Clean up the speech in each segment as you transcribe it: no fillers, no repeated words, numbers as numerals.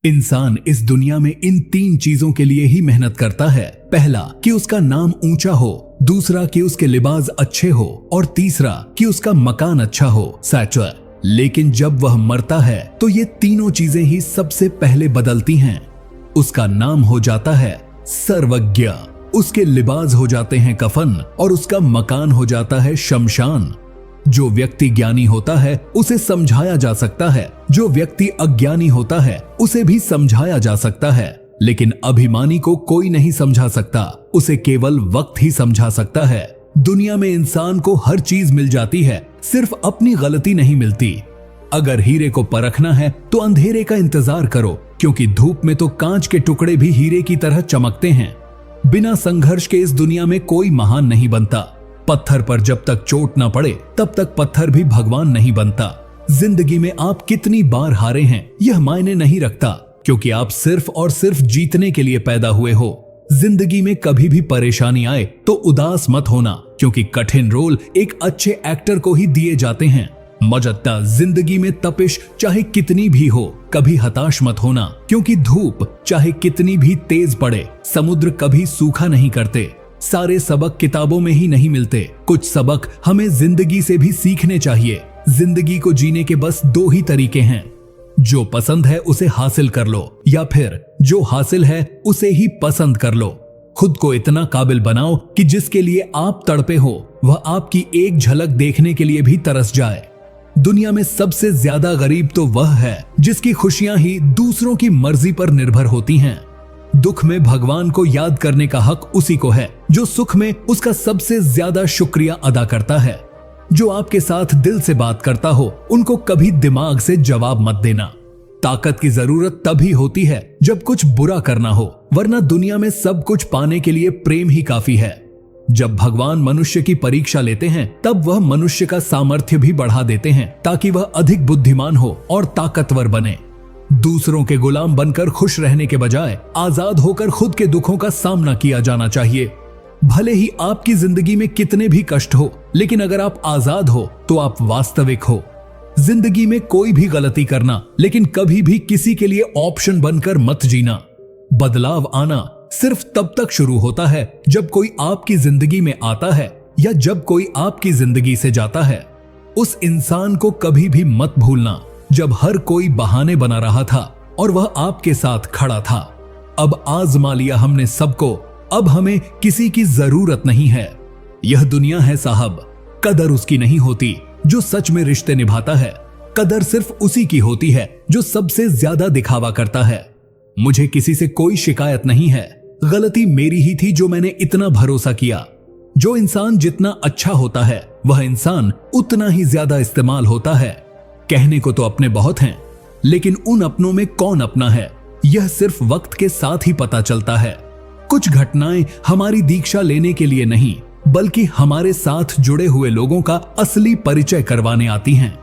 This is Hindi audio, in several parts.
इंसान इस दुनिया में इन 3 चीजों के लिए ही मेहनत करता है। पहला कि उसका नाम ऊंचा हो, दूसरा कि उसके लिबास अच्छे हो और तीसरा कि उसका मकान अच्छा हो, सैचुअर। लेकिन जब वह मरता है तो ये तीनों चीजें ही सबसे पहले बदलती हैं। उसका नाम हो जाता है सर्वज्ञ, उसके लिबास हो जाते हैं कफन और उसका मकान हो जाता है शमशान। जो व्यक्ति ज्ञानी होता है उसे समझाया जा सकता है, जो व्यक्ति अज्ञानी होता है उसे भी समझाया जा सकता है, लेकिन अभिमानी को कोई नहीं समझा सकता, उसे केवल वक्त ही समझा सकता है। दुनिया में इंसान को हर चीज मिल जाती है, सिर्फ अपनी गलती नहीं मिलती। अगर हीरे को परखना है तो अंधेरे का इंतजार करो, क्योंकि धूप में तो कांच के टुकड़े भी हीरे की तरह चमकते हैं। बिना संघर्ष के इस दुनिया में कोई महान नहीं बनता। पत्थर पर जब तक चोट ना पड़े तब तक पत्थर भी भगवान नहीं बनता। जिंदगी में आप कितनी बार हारे हैं यह मायने नहीं रखता, क्योंकि आप सिर्फ और सिर्फ जीतने के लिए पैदा हुए हो। जिंदगी में कभी भी परेशानी आए तो उदास मत होना, क्योंकि कठिन रोल एक अच्छे एक्टर को ही दिए जाते हैं। मजत्ता जिंदगी में तपिश चाहे कितनी भी हो, कभी हताश मत होना, क्योंकि धूप चाहे कितनी भी तेज पड़े, समुद्र कभी सूखा नहीं करते। सारे सबक किताबों में ही नहीं मिलते, कुछ सबक हमें जिंदगी से भी सीखने चाहिए। जिंदगी को जीने के बस 2 ही तरीके हैं, जो पसंद है उसे हासिल कर लो, या फिर जो हासिल है उसे ही पसंद कर लो। खुद को इतना काबिल बनाओ कि जिसके लिए आप तड़पे हो वह आपकी एक झलक देखने के लिए भी तरस जाए। दुनिया में सबसे ज्यादा गरीब तो वह है जिसकी खुशियां ही दूसरों की मर्जी पर निर्भर होती हैं। दुख में भगवान को याद करने का हक उसी को है जो सुख में उसका सबसे ज्यादा शुक्रिया अदा करता है। जो आपके साथ दिल से बात करता हो उनको कभी दिमाग से जवाब मत देना। ताकत की जरूरत तभी होती है जब कुछ बुरा करना हो, वरना दुनिया में सब कुछ पाने के लिए प्रेम ही काफी है। जब भगवान मनुष्य की परीक्षा लेते हैं तब वह मनुष्य का सामर्थ्य भी बढ़ा देते हैं, ताकि वह अधिक बुद्धिमान हो और ताकतवर बने। दूसरों के गुलाम बनकर खुश रहने के बजाय आजाद होकर खुद के दुखों का सामना किया जाना चाहिए। भले ही आपकी जिंदगी में कितने भी कष्ट हो, लेकिन अगर आप आजाद हो तो आप वास्तविक हो। जिंदगी में कोई भी गलती करना, लेकिन कभी भी किसी के लिए ऑप्शन बनकर मत जीना। बदलाव आना सिर्फ तब तक शुरू होता है जब कोई आपकी जिंदगी में आता है या जब कोई आपकी जिंदगी से जाता है। उस इंसान को कभी भी मत भूलना जब हर कोई बहाने बना रहा था और वह आपके साथ खड़ा था। अब आजमा लिया हमने सबको, अब हमें किसी की जरूरत नहीं है। यह दुनिया है साहब, कदर उसकी नहीं होती जो सच में रिश्ते निभाता है। कदर सिर्फ उसी की होती है जो सबसे ज्यादा दिखावा करता है। मुझे किसी से कोई शिकायत नहीं है, गलती मेरी ही थी जो मैंने इतना भरोसा किया। जो इंसान जितना अच्छा होता है वह इंसान उतना ही ज्यादा इस्तेमाल होता है। कहने को तो अपने बहुत हैं, लेकिन उन अपनों में कौन अपना है यह सिर्फ वक्त के साथ ही पता चलता है। कुछ घटनाएं हमारी दीक्षा लेने के लिए नहीं, बल्कि हमारे साथ जुड़े हुए लोगों का असली परिचय करवाने आती हैं।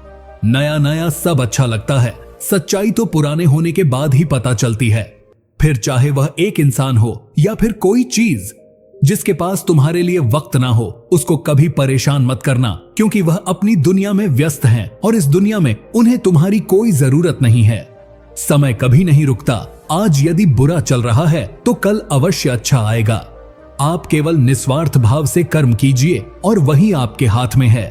नया नया सब अच्छा लगता है, सच्चाई तो पुराने होने के बाद ही पता चलती है। फिर चाहे वह एक इंसान हो या फिर कोई चीज, जिसके पास तुम्हारे लिए वक्त ना हो उसको कभी परेशान मत करना, क्योंकि वह अपनी दुनिया में व्यस्त हैं और इस दुनिया में उन्हें तुम्हारी कोई जरूरत नहीं है। समय कभी नहीं रुकता, आज यदि बुरा चल रहा है तो कल अवश्य अच्छा आएगा। आप केवल निस्वार्थ भाव से कर्म कीजिए और वही आपके हाथ में है।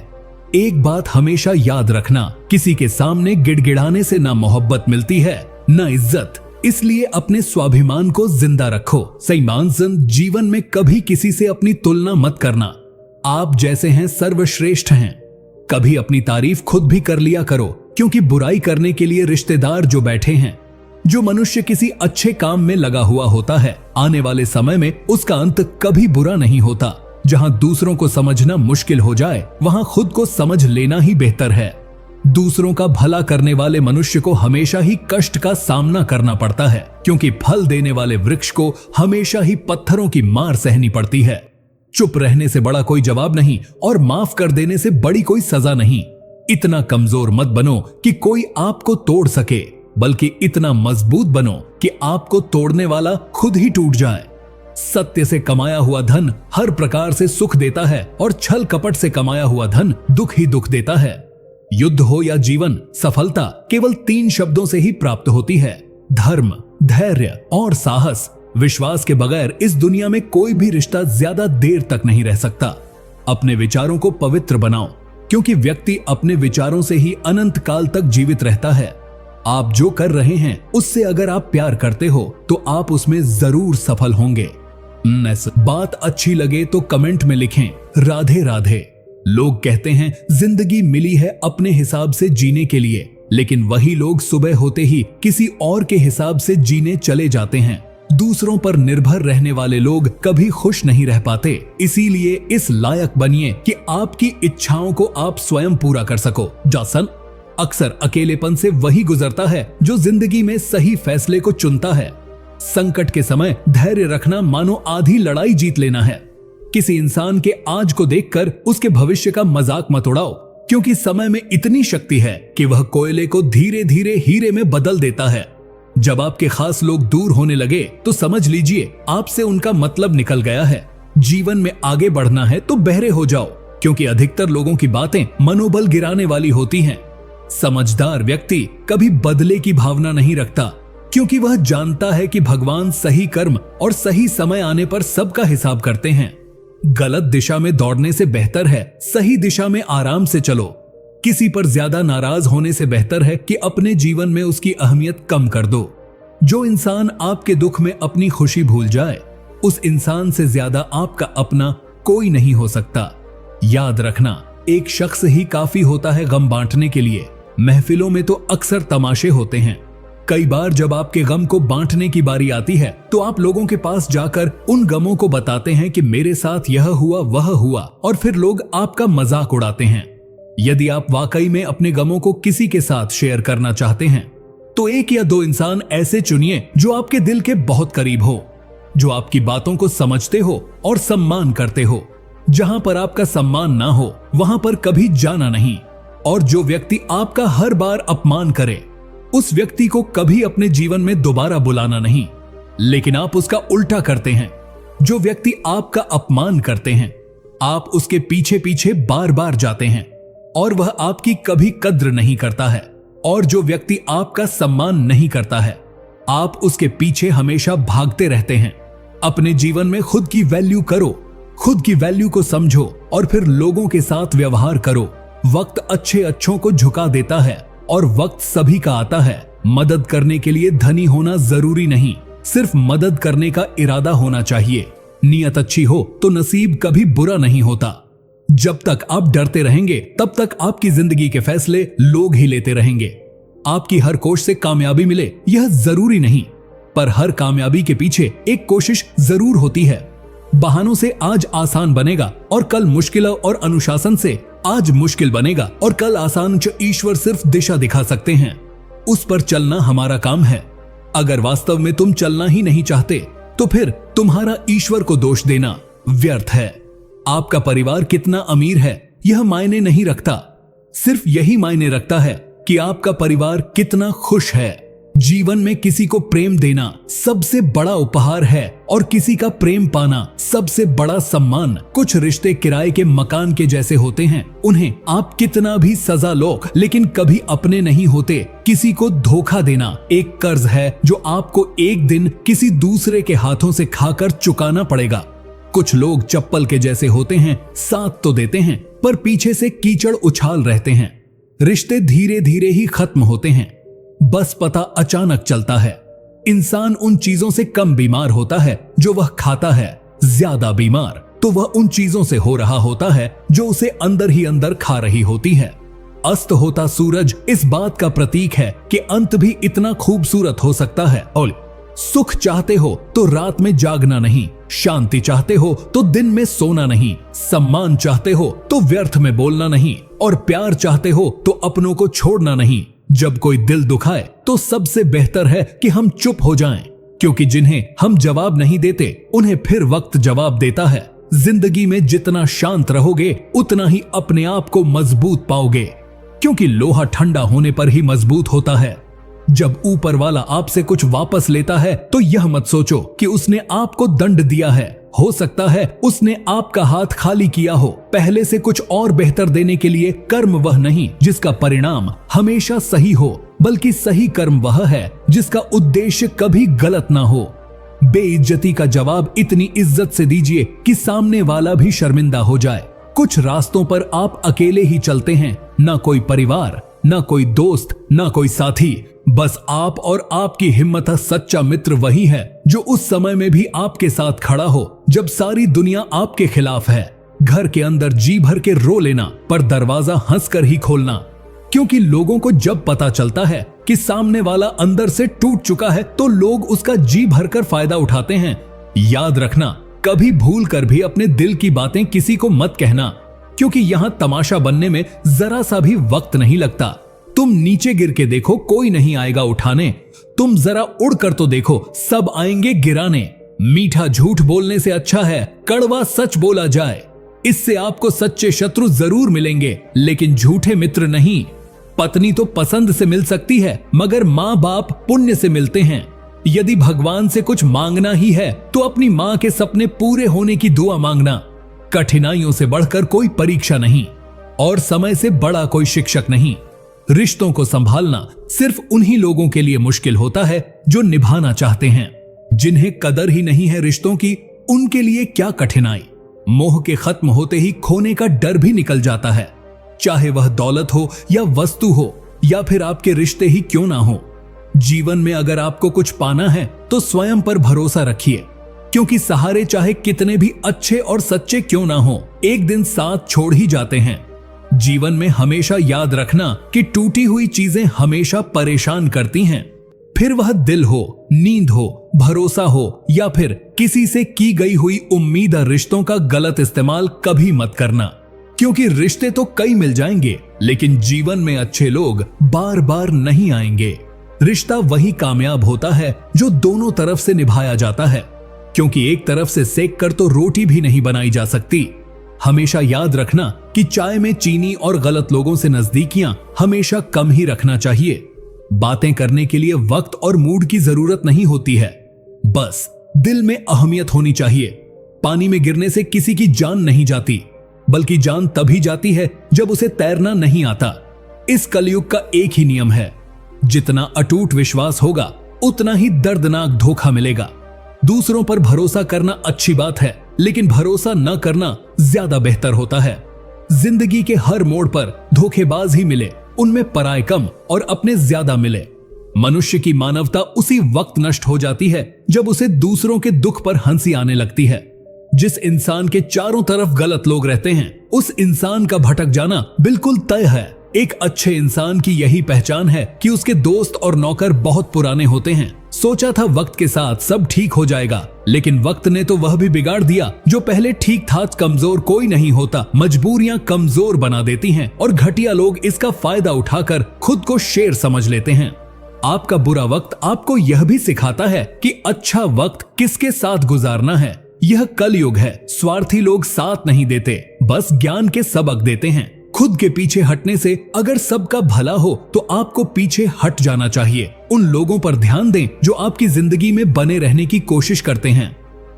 एक बात हमेशा याद रखना, किसी के सामने गिड़गिड़ाने से ना मोहब्बत मिलती है न इज्जत, इसलिए अपने स्वाभिमान को जिंदा रखो। सईमान-जन जीवन में कभी किसी से अपनी तुलना मत करना। आप जैसे हैं सर्वश्रेष्ठ हैं। कभी अपनी तारीफ खुद भी कर लिया करो, क्योंकि बुराई करने के लिए रिश्तेदार जो बैठे हैं। जो मनुष्य किसी अच्छे काम में लगा हुआ होता है, आने वाले समय में उसका अंत कभी बुरा नहीं होता। जहां दूसरों को समझना मुश्किल हो जाए वहां खुद को समझ लेना ही बेहतर है। दूसरों का भला करने वाले मनुष्य को हमेशा ही कष्ट का सामना करना पड़ता है, क्योंकि फल देने वाले वृक्ष को हमेशा ही पत्थरों की मार सहनी पड़ती है। चुप रहने से बड़ा कोई जवाब नहीं और माफ कर देने से बड़ी कोई सजा नहीं। इतना कमजोर मत बनो कि कोई आपको तोड़ सके, बल्कि इतना मजबूत बनो कि आपको तोड़ने वाला खुद ही टूट जाए। सत्य से कमाया हुआ धन हर प्रकार से सुख देता है और छल कपट से कमाया हुआ धन दुख ही दुख देता है। युद्ध हो या जीवन, सफलता केवल 3 शब्दों से ही प्राप्त होती है। धर्म, धैर्य और साहस, विश्वास के बगैर इस दुनिया में कोई भी रिश्ता ज्यादा देर तक नहीं रह सकता। अपने विचारों को पवित्र बनाओ, क्योंकि व्यक्ति अपने विचारों से ही अनंत काल तक जीवित रहता है। आप जो कर रहे हैं उससे अगर आप प्यार करते हो तो आप उसमें जरूर सफल होंगे। बात अच्छी लगे तो कमेंट में लिखें राधे राधे। लोग कहते हैं जिंदगी मिली है अपने हिसाब से जीने के लिए, लेकिन वही लोग सुबह होते ही किसी और के हिसाब से जीने चले जाते हैं। दूसरों पर निर्भर रहने वाले लोग कभी खुश नहीं रह पाते। इसीलिए इस लायक बनिए कि आपकी इच्छाओं को आप स्वयं पूरा कर सको। जॉनसन, अक्सर अकेलेपन से वही गुजरता है जो जिंदगी में सही फैसले को चुनता है। संकट के समय धैर्य रखना मानो आधी लड़ाई जीत लेना है। किसी इंसान के आज को देखकर उसके भविष्य का मजाक मत उड़ाओ, क्योंकि समय में इतनी शक्ति है कि वह कोयले को धीरे धीरे हीरे में बदल देता है। जब आपके खास लोग दूर होने लगे तो समझ लीजिए आपसे उनका मतलब निकल गया है। जीवन में आगे बढ़ना है तो बहरे हो जाओ, क्योंकि अधिकतर लोगों की बातें मनोबल गिराने वाली होती हैं। समझदार व्यक्ति कभी बदले की भावना नहीं रखता, क्योंकि वह जानता है कि भगवान सही कर्म और सही समय आने पर सबका हिसाब करते हैं। गलत दिशा में दौड़ने से बेहतर है सही दिशा में आराम से चलो। किसी पर ज्यादा नाराज होने से बेहतर है कि अपने जीवन में उसकी अहमियत कम कर दो। जो इंसान आपके दुख में अपनी खुशी भूल जाए, उस इंसान से ज्यादा आपका अपना कोई नहीं हो सकता। याद रखना, एक शख्स ही काफी होता है गम बांटने के लिए। महफिलों में तो अक्सर तमाशे होते हैं। कई बार जब आपके गम को बांटने की बारी आती है तो आप लोगों के पास जाकर उन गमों को बताते हैं कि मेरे साथ यह हुआ वह हुआ, और फिर लोग आपका मजाक उड़ाते हैं। यदि आप वाकई में अपने गमों को किसी के साथ शेयर करना चाहते हैं तो एक या दो इंसान ऐसे चुनिए जो आपके दिल के बहुत करीब हो, जो आपकी बातों को समझते हो और सम्मान करते हो। जहां पर आपका सम्मान ना हो वहां पर कभी जाना नहीं। और जो व्यक्ति आपका हर बार अपमान करे, उस व्यक्ति को कभी अपने जीवन में दोबारा बुलाना नहीं। लेकिन आप उसका उल्टा करते हैं। जो व्यक्ति आपका अपमान करते हैं, आप उसके पीछे पीछे बार बार जाते हैं और वह आपकी कभी कद्र नहीं करता है। और जो व्यक्ति आपका सम्मान नहीं करता है, आप उसके पीछे हमेशा भागते रहते हैं। अपने जीवन में खुद की वैल्यू करो, खुद की वैल्यू को समझो और फिर लोगों के साथ व्यवहार करो। वक्त अच्छे अच्छों को झुका देता है और वक्त सभी का आता है। मदद करने के लिए धनी होना जरूरी नहीं, सिर्फ मदद करने का इरादा होना चाहिए। नियत अच्छी हो तो नसीब कभी बुरा नहीं होता। जब तक आप डरते रहेंगे तब तक आपकी जिंदगी के फैसले लोग ही लेते रहेंगे। आपकी हर कोशिश से कामयाबी मिले यह जरूरी नहीं, पर हर कामयाबी के पीछे एक कोशिश जरूर होती है। बहानों से आज आसान बनेगा और कल मुश्किल, और अनुशासन से आज मुश्किल बनेगा और कल आसान। ईश्वर सिर्फ दिशा दिखा सकते हैं, उस पर चलना हमारा काम है। अगर वास्तव में तुम चलना ही नहीं चाहते तो फिर तुम्हारा ईश्वर को दोष देना व्यर्थ है। आपका परिवार कितना अमीर है यह मायने नहीं रखता, सिर्फ यही मायने रखता है कि आपका परिवार कितना खुश है। जीवन में किसी को प्रेम देना सबसे बड़ा उपहार है और किसी का प्रेम पाना सबसे बड़ा सम्मान। कुछ रिश्ते किराए के मकान के जैसे होते हैं, उन्हें आप कितना भी सजा लो लेकिन कभी अपने नहीं होते। किसी को धोखा देना एक कर्ज है जो आपको एक दिन किसी दूसरे के हाथों से खाकर चुकाना पड़ेगा। कुछ लोग चप्पल के जैसे होते हैं, साथ तो देते हैं पर पीछे से कीचड़ उछाल रहते हैं। रिश्ते धीरे धीरे ही खत्म होते हैं, बस पता अचानक चलता है। इंसान उन चीजों से कम बीमार होता है जो वह खाता है, ज्यादा बीमार तो वह उन चीजों से हो रहा होता है जो उसे अंदर ही अंदर खा रही होती है। अस्त होता सूरज इस बात का प्रतीक है कि अंत भी इतना खूबसूरत हो सकता है। और सुख चाहते हो तो रात में जागना नहीं, शांति चाहते हो तो दिन में सोना नहीं, सम्मान चाहते हो तो व्यर्थ में बोलना नहीं, और प्यार चाहते हो तो अपनों को छोड़ना नहीं। जब कोई दिल दुखाए तो सबसे बेहतर है कि हम चुप हो जाएं, क्योंकि जिन्हें हम जवाब नहीं देते उन्हें फिर वक्त जवाब देता है। जिंदगी में जितना शांत रहोगे उतना ही अपने आप को मजबूत पाओगे, क्योंकि लोहा ठंडा होने पर ही मजबूत होता है। जब ऊपर वाला आपसे कुछ वापस लेता है तो यह मत सोचो कि उसने आपको दंड दिया है। हो सकता है उसने आपका हाथ खाली किया हो, पहले से कुछ और बेहतर देने के लिए। कर्म वह नहीं जिसका परिणाम हमेशा सही हो, बल्कि सही कर्म वह है जिसका उद्देश्य कभी गलत ना हो। बेइज्जती का जवाब इतनी इज्जत से दीजिए कि सामने वाला भी शर्मिंदा हो जाए। कुछ रास्तों पर आप अकेले ही चलते हैं, ना कोई परिवार, ना कोई दोस्त, ना कोई साथी, बस आप और आपकी हिम्मत। सच्चा मित्र वही है जो उस समय में भी आपके साथ खड़ा हो जब सारी दुनिया आपके खिलाफ है। घर के अंदर जी भर के रो लेना, पर दरवाजा हंसकर ही खोलना, क्योंकि लोगों को जब पता चलता है कि सामने वाला अंदर से टूट चुका है तो लोग उसका जी भरकर फायदा उठाते हैं। याद रखना, कभी भूल कर भी अपने दिल की बातें किसी को मत कहना, क्योंकि यहां तमाशा बनने में जरा सा भी वक्त नहीं लगता। तुम नीचे गिर के देखो, कोई नहीं आएगा उठाने। तुम जरा उड़कर तो देखो, सब आएंगे गिराने। मीठा झूठ बोलने से अच्छा है कड़वा सच बोला जाए। इससे आपको सच्चे शत्रु जरूर मिलेंगे, लेकिन झूठे मित्र नहीं। पत्नी तो पसंद से मिल सकती है, मगर माँ बाप पुण्य से मिलते हैं। यदि भगवान से कुछ मांगना ही है तो अपनी माँ के सपने पूरे होने की दुआ मांगना। कठिनाइयों से बढ़कर कोई परीक्षा नहीं, और समय से बड़ा कोई शिक्षक नहीं। रिश्तों को संभालना सिर्फ उन्हीं लोगों के लिए मुश्किल होता है जो निभाना चाहते हैं। जिन्हें कदर ही नहीं है रिश्तों की, उनके लिए क्या कठिनाई। मोह के खत्म होते ही खोने का डर भी निकल जाता है, चाहे वह दौलत हो या वस्तु हो, या फिर आपके रिश्ते ही क्यों ना हो। जीवन में अगर आपको कुछ पाना है तो स्वयं पर भरोसा रखिए, क्योंकि सहारे चाहे कितने भी अच्छे और सच्चे क्यों ना हो, एक दिन साथ छोड़ ही जाते हैं। जीवन में हमेशा याद रखना कि टूटी हुई चीजें हमेशा परेशान करती हैं। फिर वह दिल हो, नींद हो, भरोसा हो, या फिर किसी से की गई हुई उम्मीद। रिश्तों का गलत इस्तेमाल कभी मत करना, क्योंकि रिश्ते तो कई मिल जाएंगे, लेकिन जीवन में अच्छे लोग बार बार नहीं आएंगे। रिश्ता वही कामयाब होता है जो दोनों तरफ से निभाया जाता है, क्योंकि एक तरफ से सेक कर तो रोटी भी नहीं बनाई जा सकती। हमेशा याद रखना कि चाय में चीनी और गलत लोगों से नजदीकियां हमेशा कम ही रखना चाहिए। बातें करने के लिए वक्त और मूड की जरूरत नहीं होती है, बस दिल में अहमियत होनी चाहिए। पानी में गिरने से किसी की जान नहीं जाती, बल्कि जान तभी जाती है जब उसे तैरना नहीं आता। इस कलयुग का एक ही नियम है, जितना अटूट विश्वास होगा उतना ही दर्दनाक धोखा मिलेगा। दूसरों पर भरोसा करना अच्छी बात है, लेकिन भरोसा न करना ज्यादा बेहतर होता है। जिंदगी के हर मोड़ पर धोखेबाज ही मिले, उनमें पराये कम और अपने ज्यादा मिले। मनुष्य की मानवता उसी वक्त नष्ट हो जाती है जब उसे दूसरों के दुख पर हंसी आने लगती है। जिस इंसान के चारों तरफ गलत लोग रहते हैं, उस इंसान का भटक जाना बिल्कुल तय है। एक अच्छे इंसान की यही पहचान है कि उसके दोस्त और नौकर बहुत पुराने होते हैं। सोचा था वक्त के साथ सब ठीक हो जाएगा, लेकिन वक्त ने तो वह भी बिगाड़ दिया जो पहले ठीक था। कमजोर कोई नहीं होता, मजबूरियां कमजोर बना देती हैं, और घटिया लोग इसका फायदा उठाकर खुद को शेर समझ लेते हैं। आपका बुरा वक्त आपको यह भी सिखाता है कि अच्छा वक्त किसके साथ गुजारना है। यह कलयुग है, स्वार्थी लोग साथ नहीं देते, बस ज्ञान के सबक देते हैं। खुद के पीछे हटने से अगर सबका भला हो तो आपको पीछे हट जाना चाहिए। उन लोगों पर ध्यान दें जो आपकी जिंदगी में बने रहने की कोशिश करते हैं।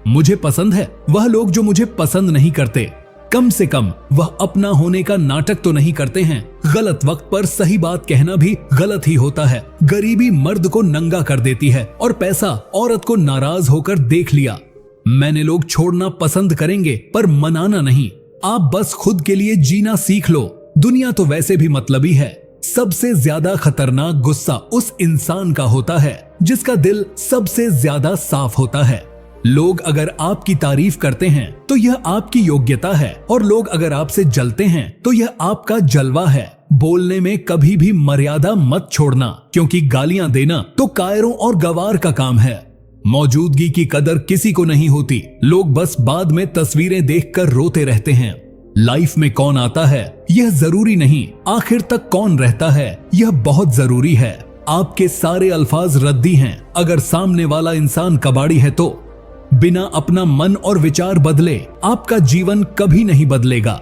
मुझे पसंद है वह लोग जो मुझे पसंद नहीं करते। कम से कम वह अपना होने का नाटक तो नहीं करते हैं। गलत वक्त पर सही बात कहना भी गलत ही होता है। गरीबी मर्द को नंगा कर देती है और पैसा औरत को नाराज होकर देख लिया। मैंने लोग छोड़ना पसंद करेंगे पर मनाना नहीं। आप बस खुद के लिए जीना सीख लो। दुनिया तो वैसे भी मतलबी है। सबसे ज्यादा खतरनाक गुस्सा उस इंसान का होता है जिसका दिल सबसे ज्यादा साफ होता है। लोग अगर आपकी तारीफ करते हैं तो यह आपकी योग्यता है, और लोग अगर आपसे जलते हैं तो यह आपका जलवा है। बोलने में कभी भी मर्यादा मत छोड़ना, क्योंकि गालियां देना तो कायरों और गवार का काम है। मौजूदगी की कदर किसी को नहीं होती। लोग बस बाद में तस्वीरें देखकर रोते रहते हैं। लाइफ में कौन आता है यह जरूरी नहीं, आखिर तक कौन रहता है यह बहुत जरूरी है। आपके सारे अल्फाज रद्दी हैं अगर सामने वाला इंसान कबाड़ी है तो। बिना अपना मन और विचार बदले आपका जीवन कभी नहीं बदलेगा।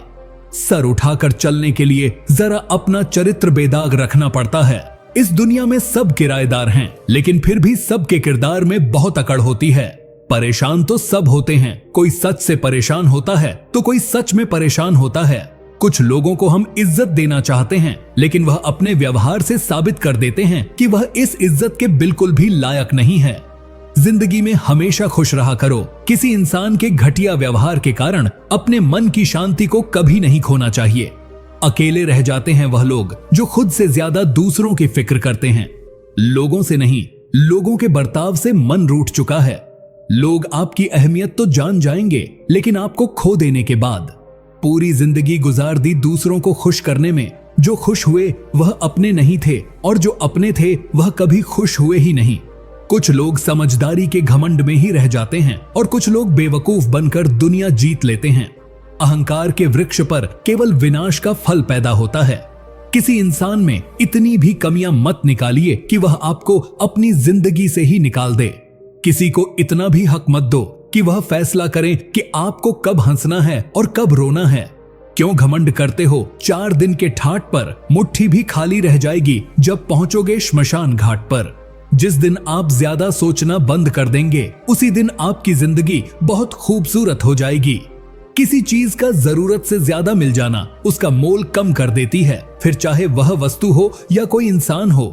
सर उठाकर चलने के लिए जरा अपना चरित्र बेदाग रखना पड़ता है। इस दुनिया में सब किराएदार हैं, लेकिन फिर भी सबके किरदार में बहुत अकड़ होती है। परेशान तो सब होते हैं, कोई सच से परेशान होता है तो कोई सच में परेशान होता है। कुछ लोगों को हम इज्जत देना चाहते हैं, लेकिन वह अपने व्यवहार से साबित कर देते हैं कि वह इस इज्जत के बिल्कुल भी लायक नहीं है। जिंदगी में हमेशा खुश रहा करो। किसी इंसान के घटिया व्यवहार के कारण अपने मन की शांति को कभी नहीं खोना चाहिए। अकेले रह जाते हैं वह लोग जो खुद से ज्यादा दूसरों की फिक्र करते हैं। लोगों से नहीं, लोगों के बर्ताव से मन रूठ चुका है। लोग आपकी अहमियत तो जान जाएंगे, लेकिन आपको खो देने के बाद। पूरी जिंदगी गुजार दी दूसरों को खुश करने में। जो खुश हुए वह अपने नहीं थे, और जो अपने थे वह कभी खुश हुए ही नहीं। कुछ लोग समझदारी के घमंड में ही रह जाते हैं, और कुछ लोग बेवकूफ बनकर दुनिया जीत लेते हैं। अहंकार के वृक्ष पर केवल विनाश का फल पैदा होता है। किसी इंसान में इतनी भी कमियां मत निकालिए कि वह आपको अपनी जिंदगी से ही निकाल दे। किसी को इतना भी हक मत दो कि वह फैसला करे कि आपको कब हंसना है और कब रोना है। क्यों घमंड करते हो? 4 दिन के ठाट पर मुट्ठी भी खाली रह जाएगी जब पहुंचोगे श्मशान घाट पर। जिस दिन आप ज्यादा सोचना बंद कर देंगे, उसी दिन आपकी जिंदगी बहुत खूबसूरत हो जाएगी। किसी चीज का जरूरत से ज्यादा मिल जाना उसका मोल कम कर देती है, फिर चाहे वह वस्तु हो या कोई इंसान हो।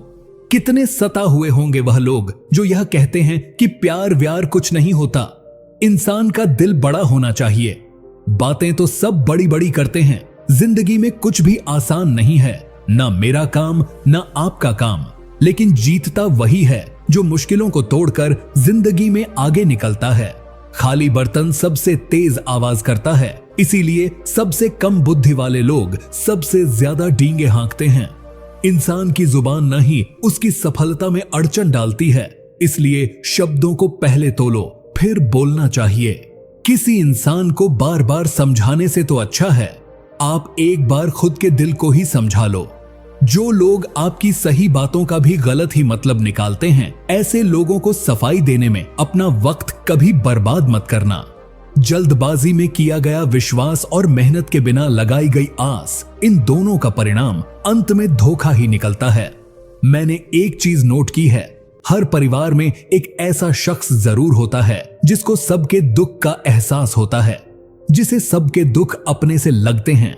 कितने सता हुए होंगे वह लोग जो यह कहते हैं कि प्यार व्यार कुछ नहीं होता। इंसान का दिल बड़ा होना चाहिए। बातें तो सब बड़ी बड़ी करते हैं, जिंदगी में कुछ भी आसान नहीं है। ना मेरा काम ना आपका काम, लेकिन जीतता वही है जो मुश्किलों को तोड़कर जिंदगी में आगे निकलता है। खाली बर्तन सबसे तेज आवाज करता है, इसीलिए सबसे कम बुद्धि वाले लोग सबसे ज्यादा डींगे हाँकते हैं। इंसान की जुबान न ही उसकी सफलता में अड़चन डालती है, इसलिए शब्दों को पहले तोलो फिर बोलना चाहिए। किसी इंसान को बार बार समझाने से तो अच्छा है आप एक बार खुद के दिल को ही समझा लो। जो लोग आपकी सही बातों का भी गलत ही मतलब निकालते हैं, ऐसे लोगों को सफाई देने में अपना वक्त कभी बर्बाद मत करना। जल्दबाजी में किया गया विश्वास और मेहनत के बिना लगाई गई आस, इन दोनों का परिणाम अंत में धोखा ही निकलता है। मैंने एक चीज नोट की है, हर परिवार में एक ऐसा शख्स जरूर होता है जिसको सबके दुख का एहसास होता है, जिसे सबके दुख अपने से लगते हैं।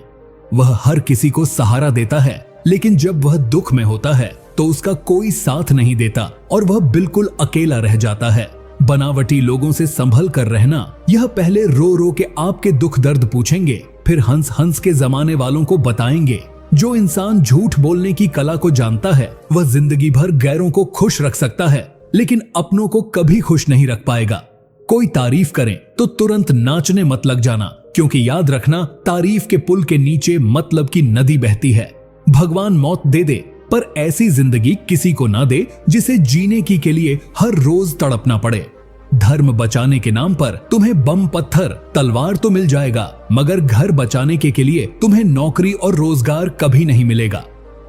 वह हर किसी को सहारा देता है, लेकिन जब वह दुख में होता है तो उसका कोई साथ नहीं देता और वह बिल्कुल अकेला रह जाता है। बनावटी लोगों से संभल कर रहना, यह पहले रो रो के आपके दुख दर्द पूछेंगे, फिर हंस हंस के जमाने वालों को बताएंगे। जो इंसान झूठ बोलने की कला को जानता है, वह जिंदगी भर गैरों को खुश रख सकता है, लेकिन अपनों को कभी खुश नहीं रख पाएगा। कोई तारीफ करें तो तुरंत नाचने मत लग जाना, क्योंकि याद रखना, तारीफ के पुल के नीचे मतलब की नदी बहती है। भगवान मौत दे दे, पर ऐसी जिंदगी किसी को ना दे जिसे जीने की के लिए हर रोज तड़पना पड़े। धर्म बचाने के नाम पर तुम्हें बम पत्थर तलवार तो मिल जाएगा, मगर घर बचाने के लिए तुम्हें नौकरी और रोजगार कभी नहीं मिलेगा।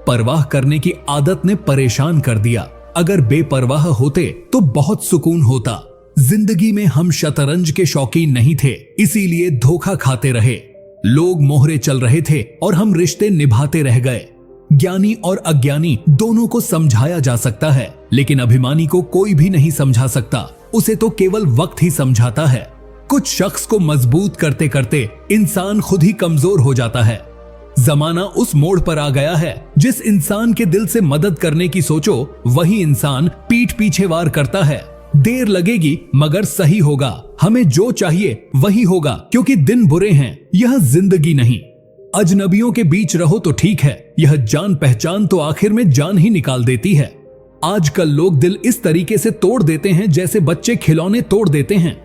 परवाह करने की आदत ने परेशान कर दिया। अगर बेपरवाह होते तो बहुत सुकून होता। जिंदगी में हम शतरंज के शौकीन नहीं थे, इसीलिए धोखा खाते रहे। लोग मोहरे चल रहे थे और हम रिश्ते निभाते रह गए। ज्ञानी और अज्ञानी दोनों को समझाया जा सकता है, लेकिन अभिमानी को कोई भी नहीं समझा सकता, उसे तो केवल वक्त ही समझाता है। कुछ शख्स को मजबूत करते करते इंसान खुद ही कमजोर हो जाता है। जमाना उस मोड़ पर आ गया है, जिस इंसान के दिल से मदद करने की सोचो, वही इंसान पीठ पीछे वार करता है। देर लगेगी मगर सही होगा, हमें जो चाहिए वही होगा, क्योंकि दिन बुरे हैं, यह जिंदगी नहीं। अजनबियों के बीच रहो तो ठीक है, यह जान पहचान तो आखिर में जान ही निकाल देती है। आजकल लोग दिल इस तरीके से तोड़ देते हैं जैसे बच्चे खिलौने तोड़ देते हैं।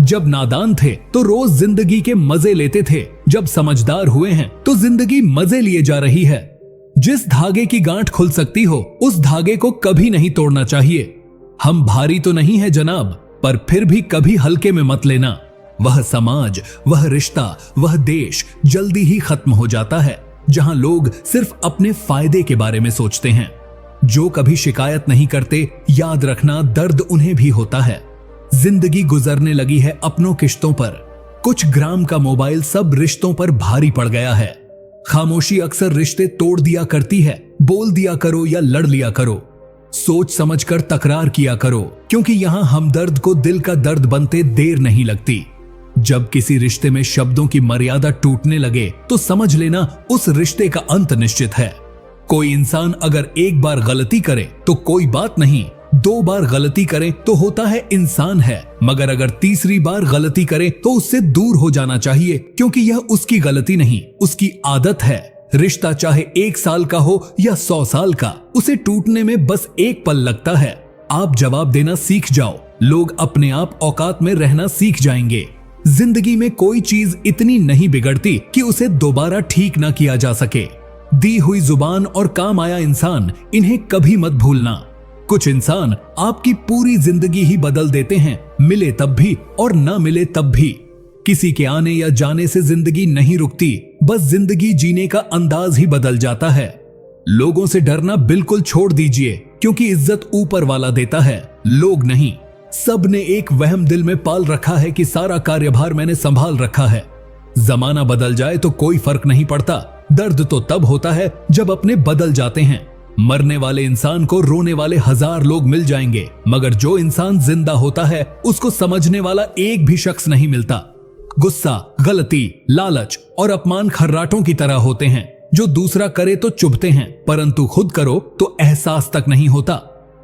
जब नादान थे तो रोज जिंदगी के मजे लेते थे, जब समझदार हुए हैं तो जिंदगी मजे लिए जा रही है। जिस धागे की गांठ खुल सकती हो, उस धागे को कभी नहीं तोड़ना चाहिए। हम भारी तो नहीं है जनाब, पर फिर भी कभी हल्के में मत लेना। वह समाज, वह रिश्ता, वह देश जल्दी ही खत्म हो जाता है जहां लोग सिर्फ अपने फायदे के बारे में सोचते हैं। जो कभी शिकायत नहीं करते, याद रखना दर्द उन्हें भी होता है। जिंदगी गुजरने लगी है अपनों किश्तों पर। कुछ ग्राम का मोबाइल सब रिश्तों पर भारी पड़ गया है। खामोशी अक्सर रिश्ते तोड़ दिया करती है। बोल दिया करो या लड़ लिया करो। सोच समझकर तकरार किया करो, क्योंकि यहाँ हमदर्द को दिल का दर्द बनते देर नहीं लगती। जब किसी रिश्ते में शब्दों की मर्यादा टूटने लगे तो समझ लेना उस रिश्ते का अंत निश्चित है। कोई इंसान अगर एक बार गलती करे तो कोई बात नहीं, 2 बार गलती करे तो होता है इंसान है, मगर अगर तीसरी बार गलती करे तो उससे दूर हो जाना चाहिए, क्योंकि यह उसकी गलती नहीं, उसकी आदत है। रिश्ता चाहे 1 साल का हो या 100 साल का, उसे टूटने में बस एक पल लगता है। आप जवाब देना सीख जाओ, लोग अपने आप औकात में रहना सीख जाएंगे। जिंदगी में कोई चीज इतनी नहीं बिगड़ती कि उसे दोबारा ठीक ना किया जा सके। दी हुई जुबान और काम आया इंसान, इन्हें कभी मत भूलना। कुछ इंसान आपकी पूरी जिंदगी ही बदल देते हैं, मिले तब भी और ना मिले तब भी। किसी के आने या जाने से जिंदगी नहीं रुकती, बस जिंदगी जीने का अंदाज ही बदल जाता है। लोगों से डरना बिल्कुल छोड़ दीजिए, क्योंकि इज्जत ऊपर वाला देता है, लोग नहीं। सब ने एक वहम दिल में पाल रखा है कि सारा कार्यभार मैंने संभाल रखा है। जमाना बदल जाए तो कोई फर्क नहीं पड़ता, दर्द तो तब होता है जब अपने बदल जाते हैं। मरने वाले इंसान को रोने वाले 1000 लोग मिल जाएंगे, मगर जो इंसान जिंदा होता है उसको समझने वाला एक भी शख्स नहीं मिलता। गुस्सा, गलती, लालच और अपमान खर्राटों की तरह होते हैं, जो दूसरा करे तो चुभते हैं, परंतु खुद करो तो एहसास तक नहीं होता।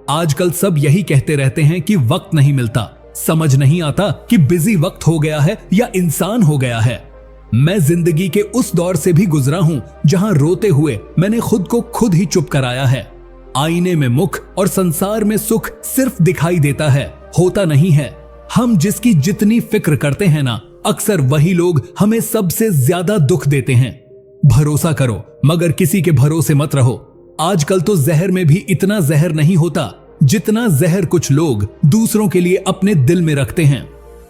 आजकल सब यही कहते रहते हैं कि वक्त नहीं मिलता, समझ नहीं आता कि बिजी वक्त हो गया है या इंसान हो गया है। मैं जिंदगी के उस दौर से भी गुजरा हूं जहां रोते हुए मैंने खुद को खुद ही चुप कराया है। आईने में मुख और संसार में सुख सिर्फ दिखाई देता है, होता नहीं है। हम जिसकी जितनी फिक्र करते हैं ना, अक्सर वही लोग हमें सबसे ज्यादा दुख देते हैं। भरोसा करो, मगर किसी के भरोसे मत रहो। आजकल तो जहर में भी इतना जहर नहीं होता जितना जहर कुछ लोग दूसरों के लिए अपने दिल में रखते हैं।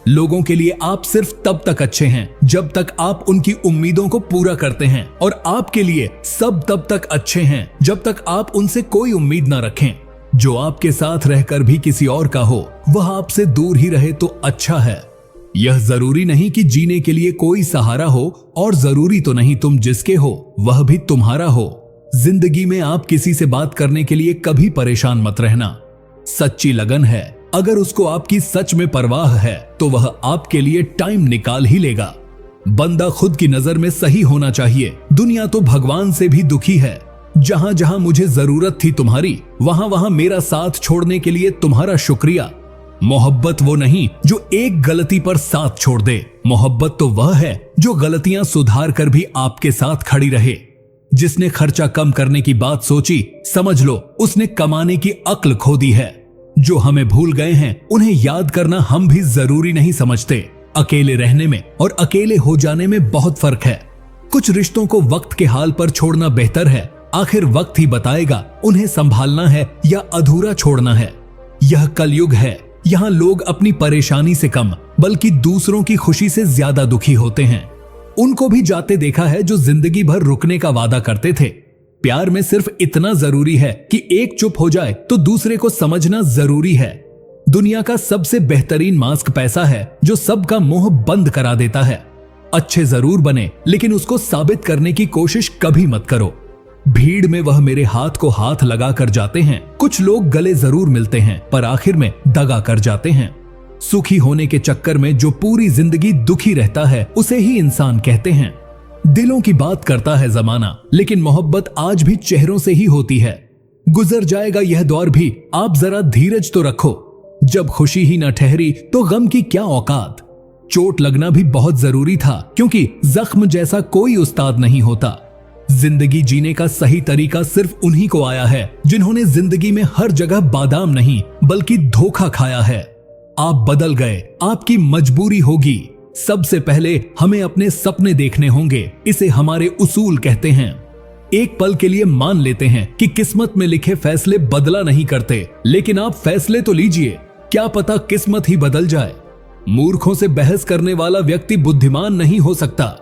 लोगों के लिए आप सिर्फ तब तक अच्छे हैं जब तक आप उनकी उम्मीदों को पूरा करते हैं, और आपके लिए सब तब तक अच्छे हैं जब तक आप उनसे कोई उम्मीद ना रखें। जो आपके साथ रहकर भी किसी और का हो, वह आपसे दूर ही रहे तो अच्छा है। यह जरूरी नहीं कि जीने के लिए कोई सहारा हो, और जरूरी तो नहीं तुम जिसके हो वह भी तुम्हारा हो। जिंदगी में आप किसी से बात करने के लिए कभी परेशान मत रहना। सच्ची लगन है, अगर उसको आपकी सच में परवाह है तो वह आपके लिए टाइम निकाल ही लेगा। बंदा खुद की नजर में सही होना चाहिए। दुनिया तो भगवान से भी दुखी है। जहां जहां मुझे जरूरत थी तुम्हारी, वहां वहां मेरा साथ छोड़ने के लिए तुम्हारा शुक्रिया। मोहब्बत वो नहीं जो एक गलती पर साथ छोड़ दे, मोहब्बत तो वह है जो गलतियां सुधार कर भी आपके साथ खड़ी रहे। जिसने खर्चा कम करने की बात सोची, समझ लो उसने कमाने की अक्ल खो दी है। जो हमें भूल गए हैं उन्हें याद करना हम भी जरूरी नहीं समझते। अकेले रहने में और अकेले हो जाने में बहुत फर्क है। कुछ रिश्तों को वक्त के हाल पर छोड़ना बेहतर है। आखिर वक्त ही बताएगा उन्हें संभालना है या अधूरा छोड़ना है। यह कलयुग है, यहाँ लोग अपनी परेशानी से कम बल्कि दूसरों की खुशी से ज्यादा दुखी होते हैं। उनको भी जाते देखा है जो जिंदगी भर रुकने का वादा करते थे। प्यार में सिर्फ इतना जरूरी है कि एक चुप हो जाए तो दूसरे को समझना जरूरी है। दुनिया का सबसे बेहतरीन मास्क पैसा है, जो सबका मुंह बंद करा देता है। अच्छे जरूर बने, लेकिन उसको साबित करने की कोशिश कभी मत करो। भीड़ में वह मेरे हाथ को हाथ लगा कर जाते हैं। कुछ लोग गले जरूर मिलते हैं, पर आखिर में दगा कर जाते हैं। सुखी होने के चक्कर में जो पूरी जिंदगी दुखी रहता है, उसे ही इंसान कहते हैं। दिलों की बात करता है जमाना, लेकिन मोहब्बत आज भी चेहरों से ही होती है। गुजर जाएगा यह दौर भी, आप जरा धीरज तो रखो। जब खुशी ही न ठहरी तो गम की क्या औकात। चोट लगना भी बहुत जरूरी था, क्योंकि जख्म जैसा कोई उस्ताद नहीं होता। जिंदगी जीने का सही तरीका सिर्फ उन्हीं को आया है जिन्होंने जिंदगी में हर जगह बादाम नहीं बल्कि धोखा खाया है। आप बदल गए, आपकी मजबूरी होगी। सबसे पहले हमें अपने सपने देखने होंगे, इसे हमारे उसूल कहते हैं। एक पल के लिए मान लेते हैं कि किस्मत में लिखे फैसले बदला नहीं करते, लेकिन आप फैसले तो लीजिए, क्या पता किस्मत ही बदल जाए। मूर्खों से बहस करने वाला व्यक्ति बुद्धिमान नहीं हो सकता।